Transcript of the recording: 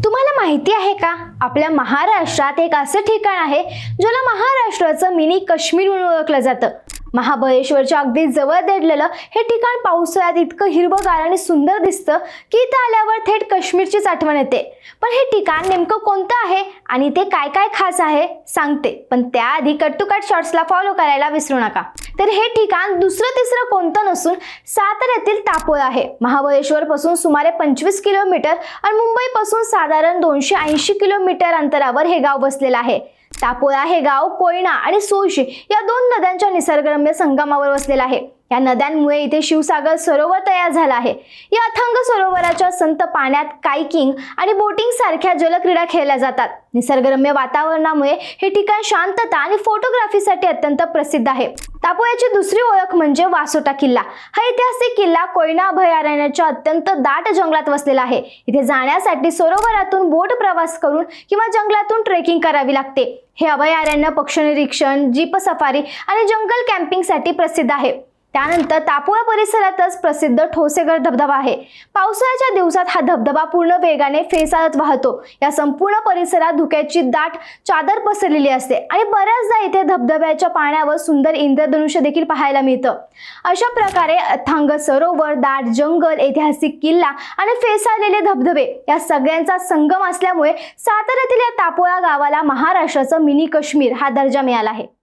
तुम्हाला माहिती आहे का, आपल्या महाराष्ट्रात एक असं ठिकाण आहे ज्याला महाराष्ट्राचं मिनी काश्मीर म्हणून ओळखलं जातं. महाबळेश्वरच्या अगदी जवळ दडलेलं हे ठिकाण पावसाळ्यात इतकं हिरवंगार आणि सुंदर दिसतं की इथं आल्यावर थेट काश्मीरचीच आठवण येते. पण हे ठिकाण नेमकं कोणतं आहे आणि ते काय काय खास आहे सांगते, पण त्याआधी कट टू कट शॉर्ट्सला फॉलो करायला विसरू नका. तर हे ठिकाण दुसरं तिसरं कोणतं नसून साताऱ्यातील तापोळा आहे. महाबळेश्वर पासून सुमारे 25 किलोमीटर आणि मुंबई पासून साधारण 280 किलोमीटर अंतरावर हे गाव बसलेलं आहे. तापोळा हे गाव कोयना आणि सोळशी या दोन नद्यांच्या निसर्गरम्य संगमावर वसलेलं आहे. या नद्यांमुळे इथे शिवसागर सरोवर तयार झाला आहे. या अथांग सरोवराच्या संत पाण्यात कायकिंग आणि बोटिंग सारख्या जलक्रीडा खेळल्या जातात. निसर्गरम्य वातावरणामुळे हे ठिकाण शांतता आणि फोटोग्राफीसाठी अत्यंत प्रसिद्ध आहे. तापोळ्याची दुसरी ओळख म्हणजे वासोटा किल्ला. हा ऐतिहासिक किल्ला कोयना अभयारण्याच्या अत्यंत दाट जंगलात वसलेला आहे. इथे जाण्यासाठी सरोवरातून बोट प्रवास करून किंवा जंगलातून ट्रेकिंग करावी लागते. हे अभयारण्य पक्षी निरीक्षण, जीप सफारी आणि जंगल कॅम्पिंगसाठी प्रसिद्ध आहे. त्यानंतर तापोळा परिसरातच प्रसिद्ध ठोसेघर धबधबा आहे. पावसाळ्याच्या दिवसात हा धबधबा पूर्ण वेगाने फेसाळत वाहतो. या संपूर्ण परिसरात धुक्याची दाट चादर पसरलेली असते आणि बऱ्याचदा इथे धबधब्याच्या पाण्यावर सुंदर इंद्रधनुष्य देखील पाहायला मिळतं. अशा प्रकारे अथांग सरोवर, दाट जंगल, ऐतिहासिक किल्ला आणि फेसाळलेले धबधबे या सगळ्यांचा संगम असल्यामुळे साताऱ्यातील या तापोळा गावाला महाराष्ट्राचं मिनी काश्मीर हा दर्जा मिळाला आहे.